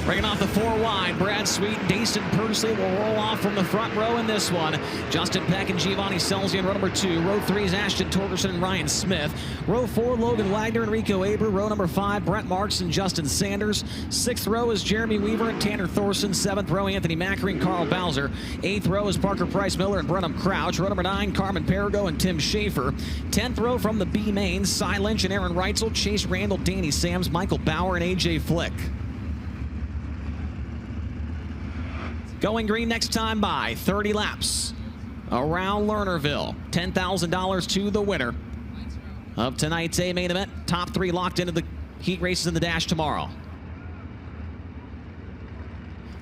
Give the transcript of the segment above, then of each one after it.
Bringing off the 4 wide, Brad Sweet, Daison, Pursley will roll off from the front row in this one. Justin Peck and Giovanni Scelzi in row number 2. Row 3 is Ashton Torgerson and Ryan Smith. Row 4, Logan Wagner and Rico Abreu. Row number 5, Brent Marks and Justin Sanders. 6th row is Jeremy Weaver and Tanner Thorson. 7th row, Anthony Macri and Carl Bauer. 8th row is Parker Price Miller and Brenham Crouch. Row number 9, Carmen Perigo and Tim Shaffer. 10th row from the B main, Lynch and Aaron Reutzel, Chase Randall, Danny Sams, Michael Bauer and AJ Flick. Going green next time by 30 laps around Lernerville. $10,000 to the winner of tonight's A main event. Top 3 locked into the heat races in the dash tomorrow.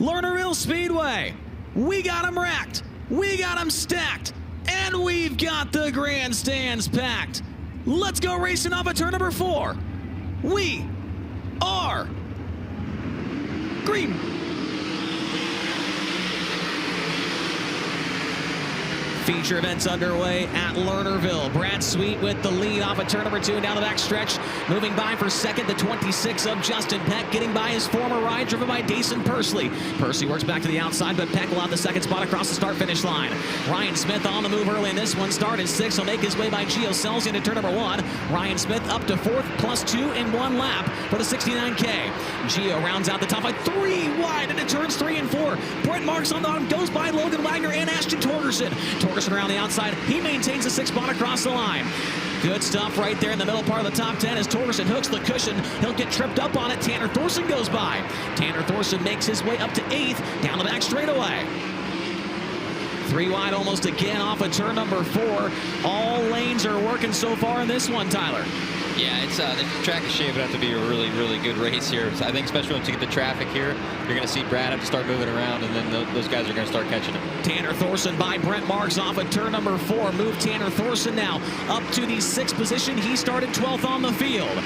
Lernerville Speedway. We got them racked. We got them stacked. And we've got the grandstands packed. Let's go racing off at turn number 4. We are green. Feature events underway at Lernerville. Brad Sweet with the lead off of turn number 2 down the back stretch. Moving by for second, the 26 of Justin Peck. Getting by his former ride, driven by Daison Pursley. Pursley works back to the outside, but Peck will have the second spot across the start-finish line. Ryan Smith on the move early in this one. Started 6th. He'll make his way by Scelzi into turn number 1. Ryan Smith up to 4th, plus 2 in 1 lap for the 69K. Gio rounds out the top 5, 3 wide into turns 3 and 4. Brent Marks on the bottom, goes by Logan Wagner and Ashton Torgerson. Torgerson around the outside. He maintains the 6th spot across the line. Good stuff right there in the middle part of the top 10 as Torgerson hooks the cushion. He'll get tripped up on it. Tanner Thorson goes by. Tanner Thorson makes his way up to 8th down the back straightaway. 3 wide almost again off of turn number 4. All lanes are working so far in this one, Tyler. Yeah, it's the track is shaping up to be a really, really good race here. So I think especially once you get the traffic here, you're going to see Brad have to start moving around, and then those guys are going to start catching him. Tanner Thorson by Brent Marks off at turn number 4. Move Tanner Thorson now up to the 6th position. He started 12th on the field.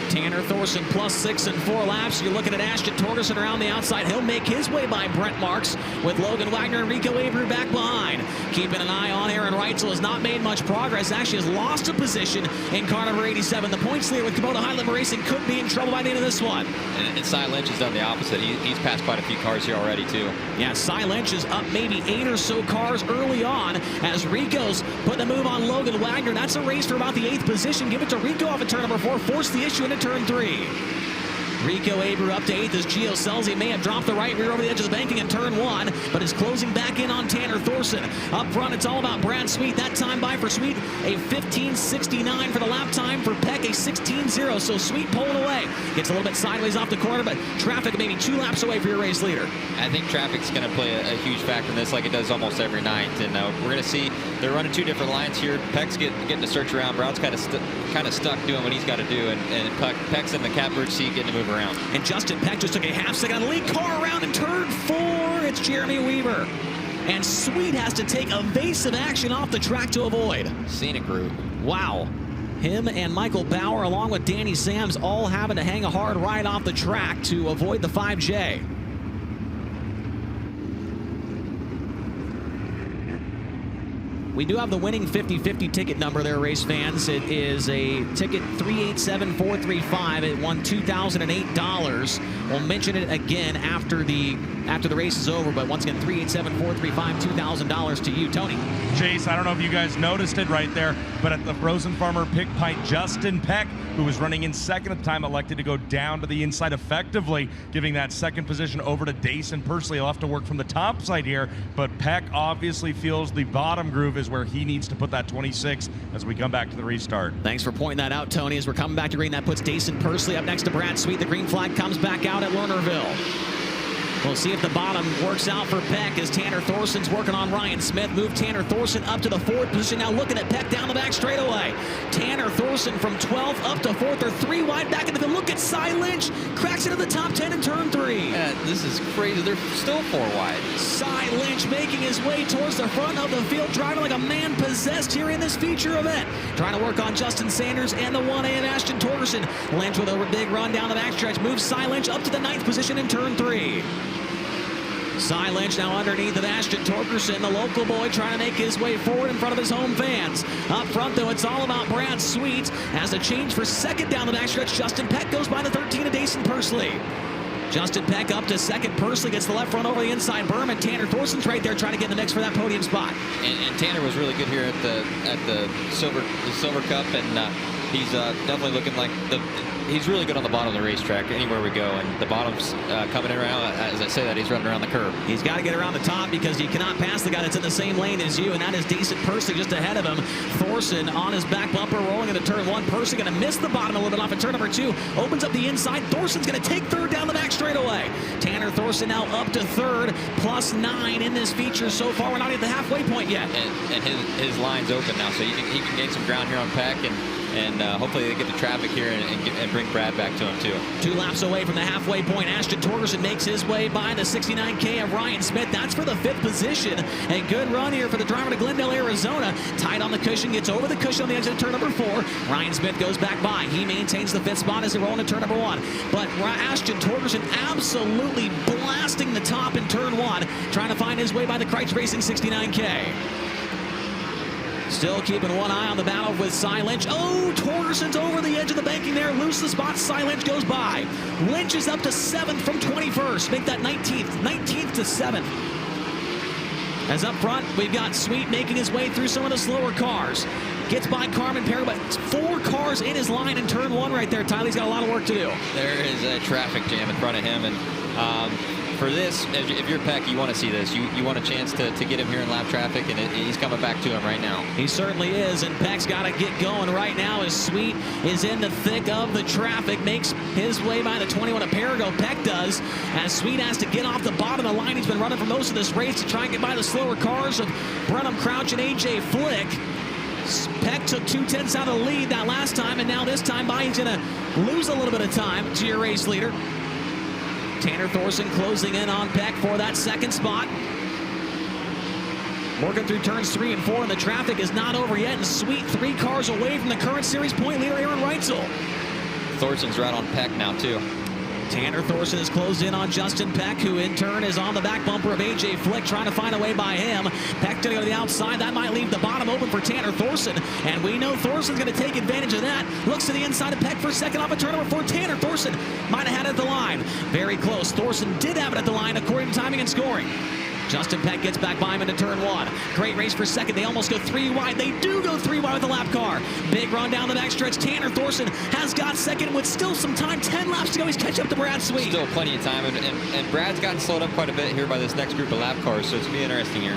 Tanner Thorson plus 6 and 4 laps. You're looking at Ashton Torgerson around the outside. He'll make his way by Brent Marks with Logan Wagner and Rico Abreu back behind. Keeping an eye on Aaron Reutzel has not made much progress. Actually has lost a position in car number 87. The points leader with Kubota High-Limit Racing could be in trouble by the end of this one. And Lynch has done the opposite. He's passed quite a few cars here already, too. Yeah, Lynch is up maybe 8 or so cars early on as Rico's putting a move on Logan Wagner. That's a race for about the 8th position. Give it to Rico off at turn number 4. Force the issue into turn 3. Rico Abreu up to 8th as Scelzi may have dropped the right rear over the edge of the banking in turn 1, but is closing back in on Tanner Thorson. Up front, it's all about Brad Sweet. That time by for Sweet, a 15:69 for the lap time for Peck, a 16:0. So Sweet pulling away. Gets a little bit sideways off the corner, but traffic maybe 2 laps away for your race leader. I think traffic's going to play a huge factor in this like it does almost every night. And we're going to see they're running 2 different lines here. Peck's getting to search around. Brown's kind of stuck doing what he's got to do. And Peck's in the catbird seat getting to move around. And Justin Peck just took a half second on the lead. Car around in turn 4. It's Jeremy Weaver. And Sweet has to take evasive action off the track to avoid. Scenic route. Wow. Him and Michael Bauer, along with Danny Sams, all having to hang a hard ride off the track to avoid the 5J. We do have the winning 50-50 ticket number there, race fans. It is a ticket 387435. It won $2,008. We'll mention it again after the race is over, but once again, 387435, $2,000 to you, Tony. Chase, I don't know if you guys noticed it right there, but at the Frozen Farmer Pick Pint, Justin Peck, who was running in second at the time, elected to go down to the inside effectively, giving that second position over to Daison Pursley. He'll have to work from the top side here, but Peck obviously feels the bottom groove is where he needs to put that 26 as we come back to the restart. Thanks for pointing that out, Tony. As we're coming back to green, that puts Daison Pursley up next to Brad Sweet. The green flag comes back out at Lernerville. We'll see if the bottom works out for Peck as Tanner Thorson's working on Ryan Smith. Move Tanner Thorson up to the 4th position. Now looking at Peck down the back straightaway. Tanner Thorson from 12th up to 4th. They're 3 wide back into the look at Lynch. Cracks into the top 10 in turn 3. Yeah, this is crazy. They're still 4 wide. Lynch making his way towards the front of the field, driving like a man possessed here in this feature event. Trying to work on Justin Sanders and the 1A of Ashton Torgerson. Lynch with a big run down the backstretch. Moves Lynch up to the 9th position in turn 3. Lynch now underneath of Ashton Torgerson, the local boy trying to make his way forward in front of his home fans. Up front, though, it's all about Brad Sweet. As a change for second down the backstretch, Justin Peck goes by the 13 of Daison Pursley. Justin Peck up to second. Pursley gets the left front over the inside berm, and Tanner Thorson's right there trying to get in the mix for that podium spot. And Tanner was really good here at the Silver Cup, and he's definitely looking like he's really good on the bottom of the racetrack anywhere we go, and the bottom's coming in around. As I say that, he's running around the curb. He's got to get around the top because you cannot pass the guy that's in the same lane as you, and that is Daison Pursley just ahead of him. Thorson on his back bumper rolling into turn 1. Pursley going to miss the bottom a little bit off at turn number 2. Opens up the inside. Thorson's going to take third down the back straightaway. Tanner Thorson now up to third, +9 in this feature so far. We're not at the halfway point yet. And his line's open now, so he can gain some ground here on Peck, and hopefully they get the traffic here and bring Brad back to him too. 2 laps away from the halfway point. Ashton Torgerson makes his way by the 69K of Ryan Smith. That's for the 5th position. A good run here for the driver to Glendale, Arizona. Tight on the cushion, gets over the cushion on the exit of turn number 4. Ryan Smith goes back by. He maintains the 5th spot as they roll into turn number 1. But Ashton Torgerson absolutely blasting the top in turn 1, trying to find his way by the Kreitz Racing 69K. Still keeping one eye on the battle with Lynch. Oh, Torgerson's over the edge of the banking there. Loses the spot. Lynch goes by. Lynch is up to 7th from 21st. Make that 19th. 19th to 7th. As up front, we've got Sweet making his way through some of the slower cars. Gets by Carmen Perigo, but 4 cars in his line in turn 1 right there. Tyler's got a lot of work to do. There is a traffic jam in front of him, and for this, if you're Peck, you want to see this. You want a chance to get him here in lap traffic, and he's coming back to him right now. He certainly is, and Peck's got to get going right now as Sweet is in the thick of the traffic. Makes his way by the 21 of Perigo. Peck does, as Sweet has to get off the bottom of the line. He's been running for most of this race to try and get by the slower cars of Brenham Crouch and A.J. Flick. Peck took 2/10 out of the lead that last time, and now this time by he's going to lose a little bit of time to your race leader. Tanner Thorson closing in on Peck for that 2nd spot. Working through turns 3 and 4, and the traffic is not over yet. And Sweet 3 cars away from the current series point leader, Aaron Reutzel. Thorson's right on Peck now, too. Tanner Thorson is closed in on Justin Peck, who in turn is on the back bumper of A.J. Flick, trying to find a way by him. Peck to go to the outside. That might leave the bottom open for Tanner Thorson, and we know Thorson's going to take advantage of that. Looks to the inside of Peck for second off of turn number 4. Tanner Thorson might have had it at the line. Very close. Thorson did have it at the line according to timing and scoring. Justin Peck gets back by him into turn 1. Great race for second. They almost go 3 wide. They do go 3 wide with the lap car. Big run down the backstretch. Tanner Thorson has got second with still some time. 10 laps to go. He's catching up to Brad Sweet. Still plenty of time, and Brad's gotten slowed up quite a bit here by this next group of lap cars, so it's going to be interesting here.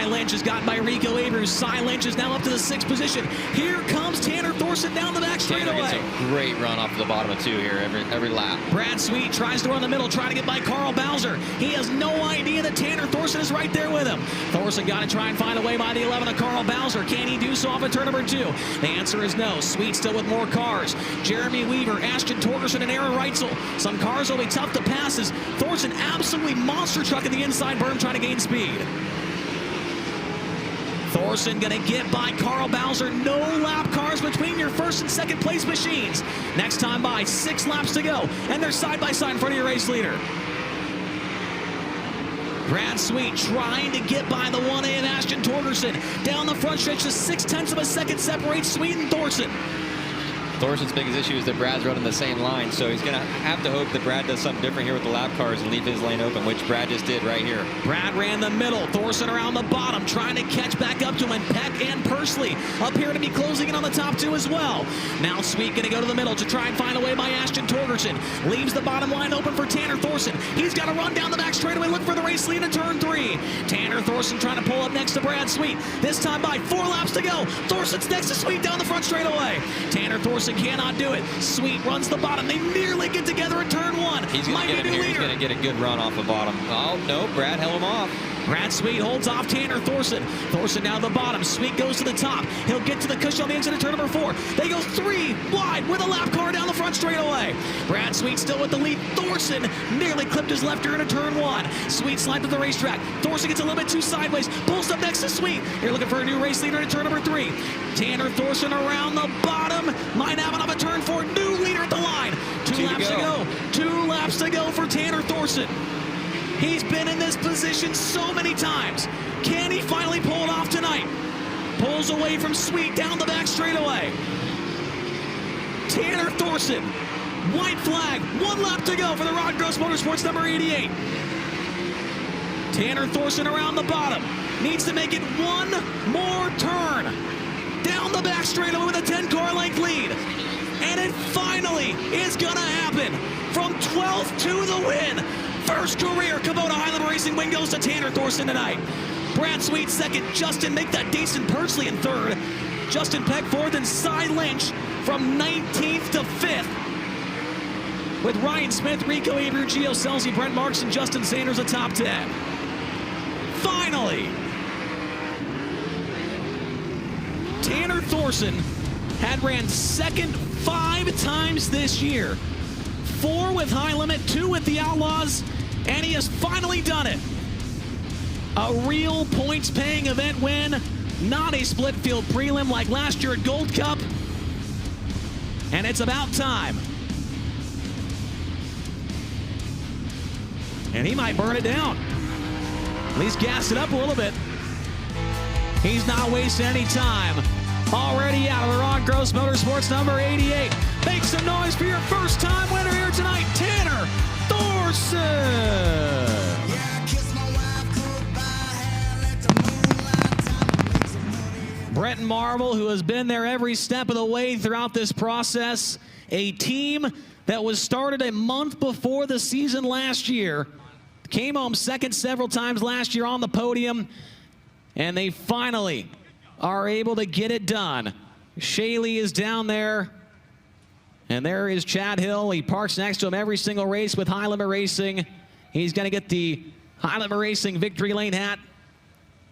Lynch is gotten by Rico Abreu. Lynch is now up to the 6th position. Here comes Tanner Thorson down the back straightaway. Tanner gets a great run off the bottom of 2 here every lap. Brad Sweet tries to run the middle, trying to get by Carl Bowser. He has no idea that Tanner Thorson is right there with him. Thorson got to try and find a way by the 11 of Carl Bowser. Can he do so off of turn number 2? The answer is no. Sweet still with more cars. Jeremy Weaver, Ashton Torgerson, and Aaron Reutzel. Some cars will be tough to pass as Thorson absolutely monster trucking the inside berm trying to gain speed. Thorson going to get by Carl Bowser. No lap cars between your 1st and 2nd place machines. Next time by 6 laps to go, and they're side by side in front of your race leader. Brad Sweet trying to get by the 1A of Ashton Torgerson. Down the front stretch, just 0.6 of a second separates Sweet and Thorson. Thorson's biggest issue is that Brad's running the same line, so he's going to have to hope that Brad does something different here with the lap cars and leave his lane open, which Brad just did right here. Brad ran the middle, Thorson around the bottom, trying to catch back up to him, and Peck and Pursley up here to be closing in on the top 2 as well. Now Sweet going to go to the middle to try and find a way by Ashton Torgerson. Leaves the bottom line open for Tanner Thorson. He's got to run down the back straightaway, look for the race lead in turn 3. Tanner Thorson trying to pull up next to Brad Sweet. This time by 4 laps to go. Thorson's next to Sweet down the front straightaway. Tanner Thorson cannot do it. Sweet runs the bottom. They nearly get together in turn 1. He's going to get in here. He's going to get a good run off the bottom. Oh, no, Brad held him off. Brad Sweet holds off Tanner Thorson. Thorson down the bottom. Sweet goes to the top. He'll get to the cushion on the exit of turn number 4. They go 3 wide with a lap car down the front straightaway. Brad Sweet still with the lead. Thorson nearly clipped his left rear into turn 1. Sweet slides to the racetrack. Thorson gets a little bit too sideways. Pulls up next to Sweet. You're looking for a new race leader in turn number 3. Tanner Thorson around the bottom. Might have it off a turn 4. New leader at the line. 2 laps to go. 2 laps to go for Tanner Thorson. He's been in this position so many times. Can he finally pull it off tonight? Pulls away from Sweet down the back straightaway. Tanner Thorson White flag, 1 lap to go for the Rod Gross Motorsports number 88. Tanner Thorson around the bottom. Needs to make it one more turn. Down the back straightaway with a 10-car length lead. And it finally is gonna happen. From 12th to the win. First career Kubota Highlander Racing win goes to Tanner Thorson tonight. Brad Sweet second, Justin make that Daison Pursley in third. Justin Peck fourth, and Cy Lynch from 19th to 5th. With Ryan Smith, Rico Abreu, Gio Scelzi, Brent Marks, and Justin Sanders atop 10. Finally, Tanner Thorson had ran second 5 times this year. 4 with High Limit, 2 with the Outlaws, and he has finally done it. A real points-paying event win, not a split field prelim like last year at Gold Cup. And it's about time. And he might burn it down. At least gas it up a little bit. He's not wasting any time. Already out of the Rod Gross Motorsports number 88. Make some noise for your first-time winner here tonight, Tanner Thorson. Brent Marvel, who has been there every step of the way throughout this process. A team that was started a month before the season last year. Came home second several times last year on the podium. And they finally are able to get it done. Shaley is down there. And there is Chad Hill. He parks next to him every single race with High Limit Racing. He's going to get the High Limit Racing Victory Lane hat.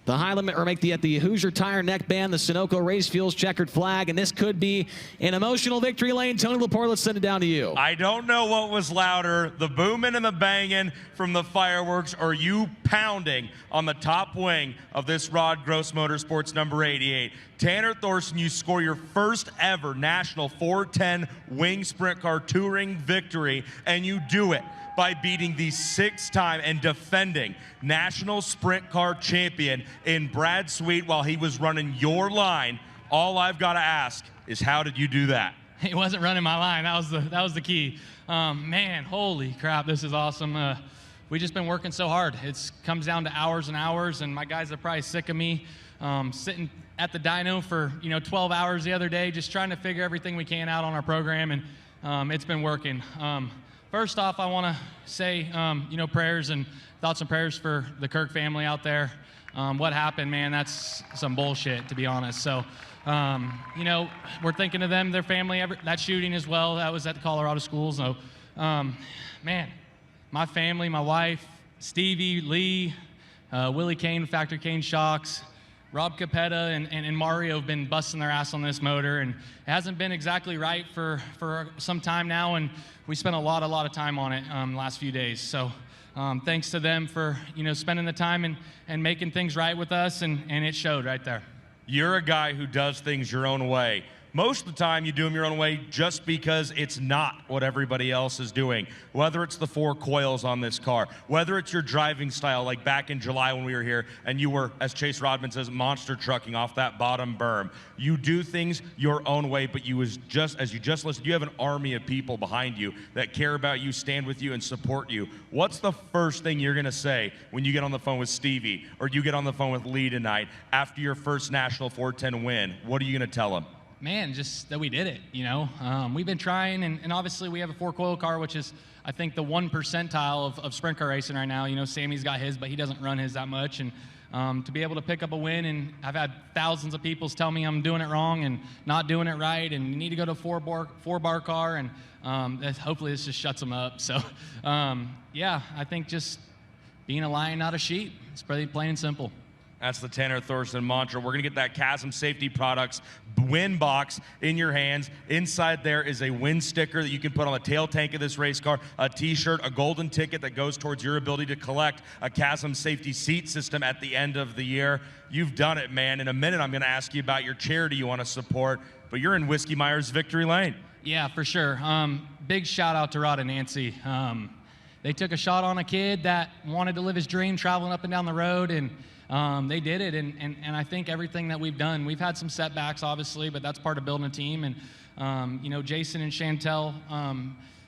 The High Limit, or make the Hoosier Tire neckband, the Sunoco Race Fuels checkered flag, and this could be an emotional victory lane. Tony Laporte, let's send it down to you. I don't know what was louder, the booming and the banging from the fireworks, or you pounding on the top wing of this Rod Gross Motorsports number 88. Tanner Thorson, you score your first ever National 410 Wing Sprint Car Touring victory, and you do it by beating the 6-time and defending National Sprint Car champion in Brad Sweet while he was running your line. All I've got to ask is, how did you do that? He wasn't running my line. That was the key. Man, holy crap, this is awesome. We've just been working so hard. It comes down to hours and hours, and my guys are probably sick of me sitting at the dyno for 12 hours the other day, just trying to figure everything we can out on our program, and it's been working. First off, I want to say, prayers and thoughts and prayers for the Kirk family out there. What happened, man, that's some bullshit, to be honest. So, we're thinking of them, their family, that shooting as well. That was at the Colorado schools. So, man, my family, my wife, Stevie, Lee, Willie Kane, Factor Kane Shocks, Rob Capetta and Mario have been busting their ass on this motor, and it hasn't been exactly right for some time now, and we spent a lot of time on it the last few days. So thanks to them for spending the time and making things right with us, and it showed right there. You're a guy who does things your own way. Most of the time you do them your own way just because it's not what everybody else is doing. Whether it's the 4 coils on this car, whether it's your driving style, like back in July when we were here and you were, as Chase Rodman says, monster trucking off that bottom berm. You do things your own way, but as you just listened, you have an army of people behind you that care about you, stand with you, and support you. What's the first thing you're gonna say when you get on the phone with Stevie or you get on the phone with Lee tonight after your first National 410 win? What are you gonna tell them? Man, just that we did it, We've been trying, and obviously we have a 4-coil car, which is, I think, the 1 percentile of sprint car racing right now. Sammy's got his, but he doesn't run his that much. And to be able to pick up a win, and I've had thousands of people tell me I'm doing it wrong and not doing it right, and you need to go to a 4-bar car, and hopefully this just shuts them up. So, yeah, I think just being a lion, not a sheep. It's pretty plain and simple. That's the Tanner Thorson mantra. We're going to get that Chasm Safety Products win box in your hands. Inside there is a win sticker that you can put on the tail tank of this race car, a t-shirt, a golden ticket that goes towards your ability to collect a Chasm Safety seat system at the end of the year. You've done it, man. In a minute, I'm going to ask you about your charity you want to support, but you're in Whiskey Myers Victory Lane. Yeah, for sure. Big shout out to Rod and Nancy. They took a shot on a kid that wanted to live his dream traveling up and down the road, and they did it, and I think everything that we've done, we've had some setbacks, obviously, but that's part of building a team. And Jason and Chantel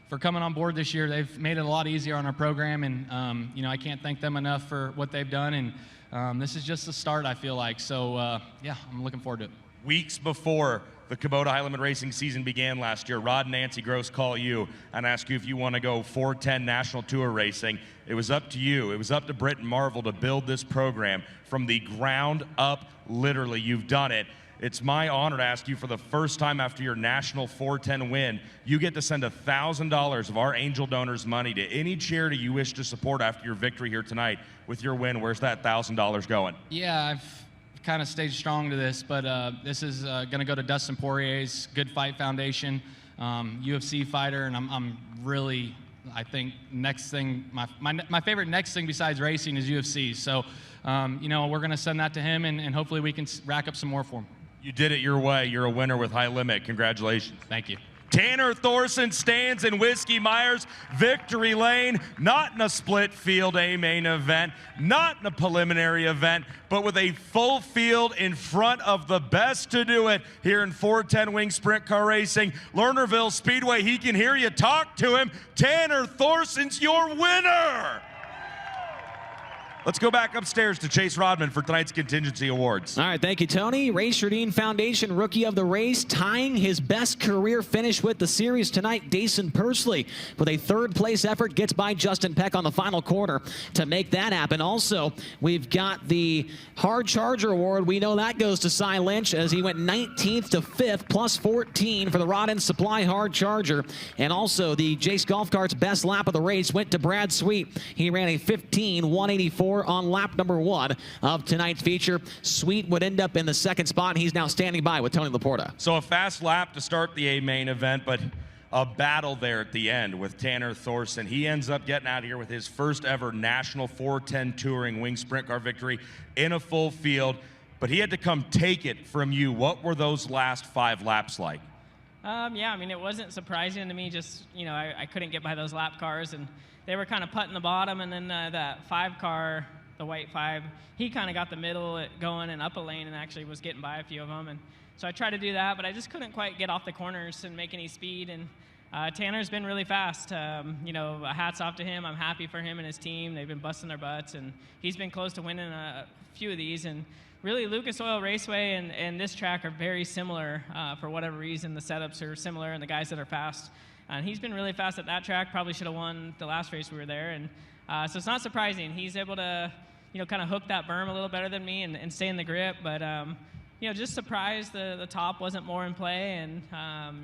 for coming on board this year. They've made it a lot easier on our program, and you know, I can't thank them enough for what they've done. And this is just the start, I feel like. So yeah, I'm looking forward to it. Weeks before the Kubota High Limit Racing season began last year, Rod and Nancy Gross call you and ask you if you want to go 410 National Tour racing. It was up to you. It was up to Britt and Marvel to build this program from the ground up. Literally, you've done it. It's my honor to ask you, for the first time after your national 410 win, you get to send $1,000 of our Angel Donors money to any charity you wish to support after your victory here tonight. With your win, where's that $1,000 going? Yeah, I've kind of stayed strong to this, but this is going to go to Dustin Poirier's Good Fight Foundation, UFC fighter, and I'm really, I think, next thing, my favorite next thing besides racing is UFC. So, you know, we're going to send that to him, and hopefully we can rack up some more for him. You did it your way. You're a winner with High Limit. Congratulations. Thank you. Tanner Thorson stands in Whiskey Myers victory lane, not in a split field A main event, not in a preliminary event, but with a full field in front of the best to do it here in 410 wing sprint car racing. Lernerville Speedway, he can hear you. Talk to him. Tanner Thorson's your winner. Let's go back upstairs to Chase Rodman for tonight's contingency awards. All right, thank you, Tony. Racer Dean Foundation Rookie of the Race, tying his best career finish with the series tonight, Daison Pursley, with a third-place effort, gets by Justin Peck on the final quarter to make that happen. Also, we've got the Hard Charger Award. We know that goes to Cy Lynch, as he went 19th to 5th, plus 14 for the Rod End Supply Hard Charger. And also, the Jace Golf Cart's best lap of the race went to Brad Sweet. He ran a 15:184 on lap number 1 of tonight's feature. Sweet would end up in the second spot, and he's now standing by with Tony Laporta. So a fast lap to start the A main event, but a battle there at the end with Tanner Thorson. He ends up getting out of here with his first ever national 410 touring wing sprint car victory in a full field, but he had to come take it from you. What were those last 5 laps like? Yeah, I mean, it wasn't surprising to me. Just, you know, I couldn't get by those lap cars, and they were kind of putting the bottom, and then that 5 car, the white 5, he kind of got the middle going and up a lane and actually was getting by a few of them. And so I tried to do that, but I just couldn't quite get off the corners and make any speed. And Tanner's been really fast. You know, hats off to him. I'm happy for him and his team. They've been busting their butts, and he's been close to winning a few of these. And really, Lucas Oil Raceway and this track are very similar. For whatever reason, the setups are similar, and the guys that are fast. And he's been really fast at that track. Probably should have won the last race we were there. And so it's not surprising. He's able to, you know, kind of hook that berm a little better than me and stay in the grip. But, you know, just surprised the top wasn't more in play. And,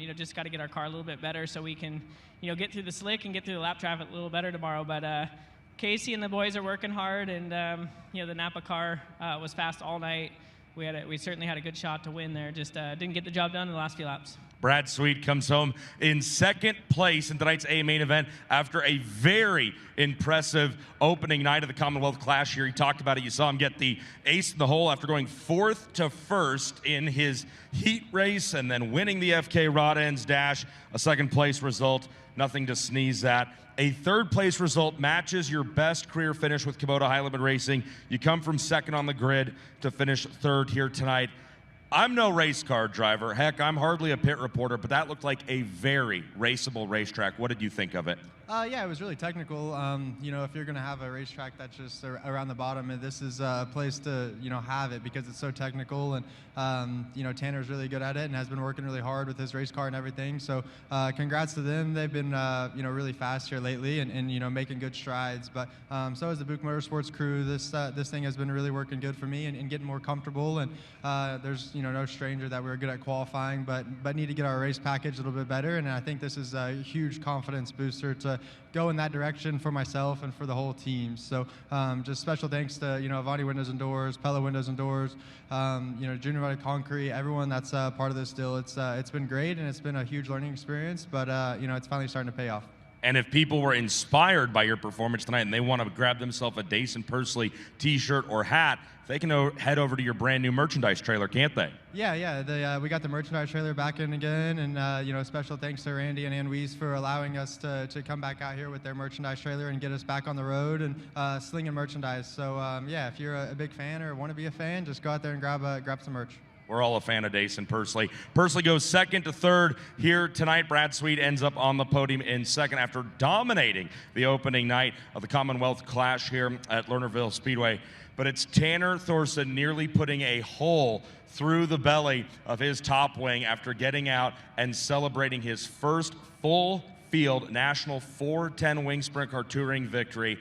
you know, just got to get our car a little bit better so we can, you know, get through the slick and get through the lap traffic a little better tomorrow. But Casey and the boys are working hard. And, you know, the Napa car was fast all night. We certainly had a good shot to win there. Just didn't get the job done in the last few laps. Brad Sweet comes home in second place in tonight's A main event after a very impressive opening night of the Commonwealth Clash here. He talked about it. You saw him get the ace in the hole after going 4th to 1st in his heat race and then winning the FK Rod Ends Dash. A second place result, nothing to sneeze at. A third place result matches your best career finish with Kubota High Limit Racing. You come from second on the grid to finish third here tonight. I'm no race car driver. Heck, I'm hardly a pit reporter, but that looked like a very raceable racetrack. What did you think of it? Yeah, it was really technical. You know, if you're going to have a racetrack that's just around the bottom, this is a place to, you know, have it because it's so technical. And, you know, Tanner's really good at it and has been working really hard with his race car and everything. So congrats to them. They've been, you know, really fast here lately and, you know, making good strides. But so has the Buick Motorsports crew. This thing has been really working good for me and getting more comfortable. And there's, you know, no stranger that we were good at qualifying, but need to get our race package a little bit better. And I think this is a huge confidence booster to go in that direction for myself and for the whole team. So just special thanks to, you know, Giovanni Windows and Doors, Pella Windows and Doors, you know, Junior Valley Concrete, everyone that's part of this deal. It's been great and it's been a huge learning experience, but you know, it's finally starting to pay off. And if people were inspired by your performance tonight and they want to grab themselves a Daison Pursley t-shirt or hat, they can head over to your brand new merchandise trailer, can't they? Yeah. We got the merchandise trailer back in again, and you know, special thanks to Randy and Ann Weiss for allowing us to come back out here with their merchandise trailer and get us back on the road and slinging merchandise. So yeah, if you're a big fan or want to be a fan, just go out there and grab some merch. We're all a fan of Daison Pursley. Pursley goes second to third here tonight. Brad Sweet ends up on the podium in second after dominating the opening night of the Commonwealth Clash here at Lernerville Speedway. But it's Tanner Thorson nearly putting a hole through the belly of his top wing after getting out and celebrating his first full field national 410 wing sprint car touring victory.